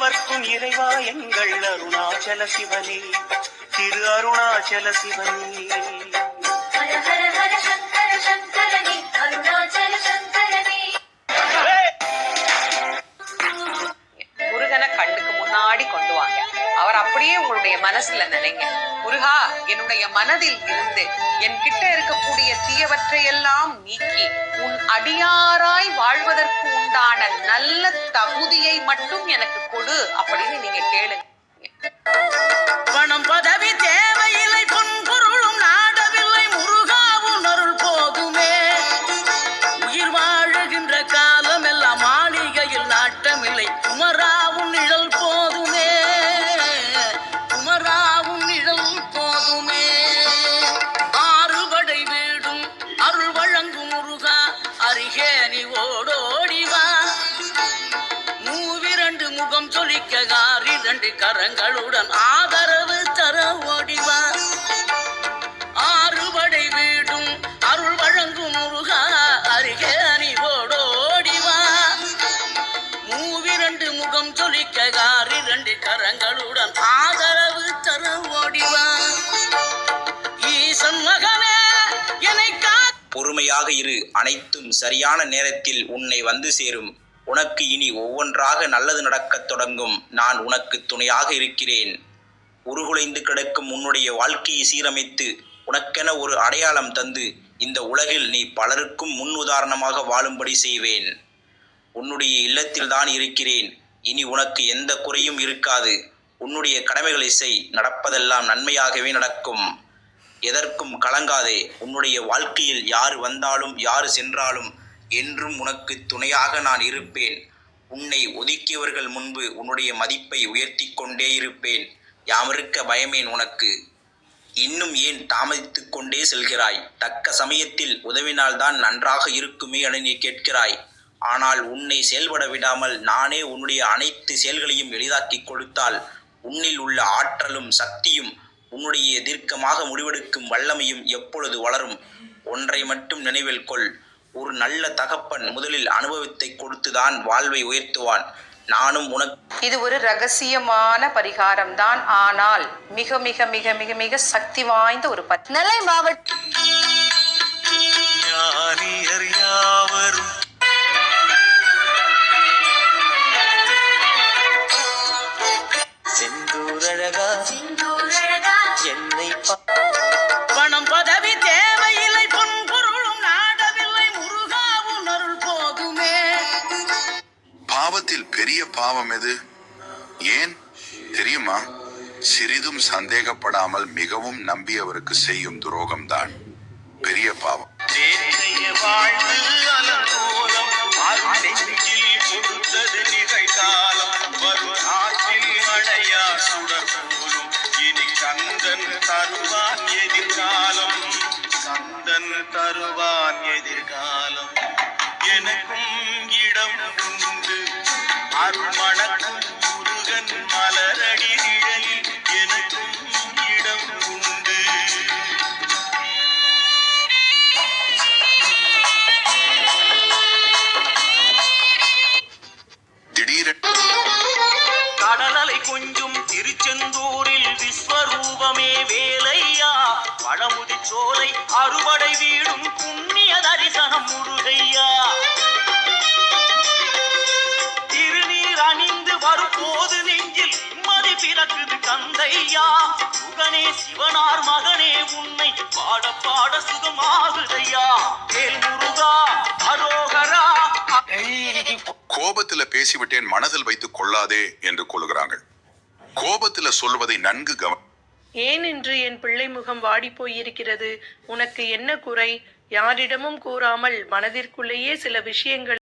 தேவர்க்கும் இறைவா எங்கள் அருணாச்சல சிவனே, திரு அருணாச்சல சிவனே. ஹர ஹர ஹர சங்கர சங்கரனே, அருணாச்சல சங்கரனே. முருகனை கண்ணுக்கு முன்னாடி கொண்டு வாங்க. அவர் அப்படியே உங்களுடைய மனசுல நினைங்க. முருகா, என்னுடைய மனதில் இருந்து என்கிட்ட இருக்கக்கூடிய தீயவற்றையெல்லாம் நீக்கி உன் அடியாராய் வாழ்வதற்கு உண்டான நல்ல தகுதியை மட்டும் எனக்கு கொடு அப்படின்னு நீங்க கேளுங்க. பணம் பதவி தேவையில்லை, பொன் பொருளும் நாடவில்லை, முருகாவும் அருள் போதுமே. உயிர் வாழுகின்ற காலம் எல்லாம் மாளிகையில் நாட்டமில்லை, குமராவும் நிழல் போதுமே, குமராவும் நிழல் போதுமே. ஆறுபடை வீடும் அருள் வழங்கும் முருகா, அருகே நீ ஓடோடிவா. மூவிரண்டு முகம் சொலிக்க இரண்டு கரங்களுடன் ஆதரவு தர ஓடிவா. ஆறுபடை வீடும் அருள் வழங்கும் முருகா, அருகே நீ ஓடோடிவா. மூவிரண்டு முகம் சொலிக்க இரண்டு கரங்களுடன் ஆதரவு தர ஓடிவா. ஈசன் மகனே என்னை பொறுமையாக இரு, அனைத்தும் சரியான நேரத்தில் உன்னை வந்து சேரும். உனக்கு இனி ஒவ்வொன்றாக நல்லது நடக்கத் தொடங்கும். நான் உனக்கு துணையாக இருக்கிறேன். உருகுலைந்து கிடக்கும் உன்னுடைய வாழ்க்கையை சீரமைத்து உனக்கென ஒரு அடையாளம் தந்து இந்த உலகில் நீ பலருக்கும் முன் உதாரணமாக வாழும்படி செய்வேன். உன்னுடைய இல்லத்தில்தான் இருக்கிறேன். இனி உனக்கு எந்த குறையும் இருக்காது. உன்னுடைய கடமைகளை செய், நடப்பதெல்லாம் நன்மையாகவே நடக்கும். எதற்கும் கலங்காதே. உன்னுடைய வாழ்க்கையில் யார் வந்தாலும் யார் சென்றாலும் என்றும் உனக்கு துணையாக நான் இருப்பேன். உன்னை ஒதுக்கியவர்கள் முன்பு உன்னுடைய மதிப்பை உயர்த்தி கொண்டே இருப்பேன். யாமிருக்க பயமேன் உனக்கு. இன்னும் ஏன் தாமதித்து கொண்டே செல்கிறாய்? தக்க சமயத்தில் உதவினால்தான் நன்றாக இருக்குமே என நீ கேட்கிறாய். ஆனால் உன்னை செயல்பட விடாமல் நானே உன்னுடைய அனைத்து செயல்களையும் எளிதாக்கி கொடுத்தால் உன்னில் உள்ள ஆற்றலும் சக்தியும் உன்னுடைய தீர்க்கமாக முடிவெடுக்கும் வல்லமையும் எப்பொழுது வளரும்? ஒன்றை மட்டும் நினைவில் கொள். ஒரு நல்ல தகப்பன் முதலில் அனுபவத்தை கொடுத்துதான் வாழ்வை உயர்த்துவான். நானும் உனக்கு இது ஒரு ரகசியமான பரிகாரம் தான், ஆனால் மிக மிக மிக மிக மிக சக்தி வாய்ந்த ஒரு நெல்லை மாவட்டம் ஞானியர் யாவரும் செந்தூரழகா என்னை பணம் பதவி தேவையில்லை, பொன் பொருளும் நாடவில்லை, முருகாவும் அருள் போதுமே. பாவத்தில் பெரிய பாவம் எது? ஏன் தெரியுமா? சிறிதும் சந்தேகப்படாமல் மிகவும் நம்பியவருக்கு செய்யும் துரோகம்தான் பெரிய பாவம். வாழ்வு அலங்கோலம் அருள் நெஞ்சில் கொடுத்தது நிகழ்காலம். வரும் ஆற்றில் மழையா சுடர் போலும் இனி கந்தன் தருவான் எதிர்காலம். கந்தன் தருவான் எதிர்காலம். எனக்கும் இடம் உண்டு அருள் மணக்கும் முருகன் மலரடி நிழலில் எனக்கும் இடம் உண்டு. கடலலை கொஞ்சம் திருச்செந்தூரில் விஸ்வரூபமே வேலையா. பழமுதி சோலை அறுபடை வீடும் புண்ணிய தரிசனம் முருகையா. திருநீர் அணிந்து வரும்போது நெஞ்சில் நிம்மதி பிறக்குது கந்தையா. முகனே சிவனார் மகனே உன்னை பாட பாட சுகமாகுதையா. வேல் முருகா அரோகரா. கோபத்துல பேசிவிட்டேன், மனதில் வைத்துக் கொள்ளாதே என்று கொள்கிறார்கள். கோபத்துல சொல்வதை நன்கு ஏன் என்று என் பிள்ளை முகம் வாடி போயிருக்கிறது? உனக்கு என்ன குறை? யாரிடமும் கூறாமல் மனதிற்குள்ளேயே சில விஷயங்களை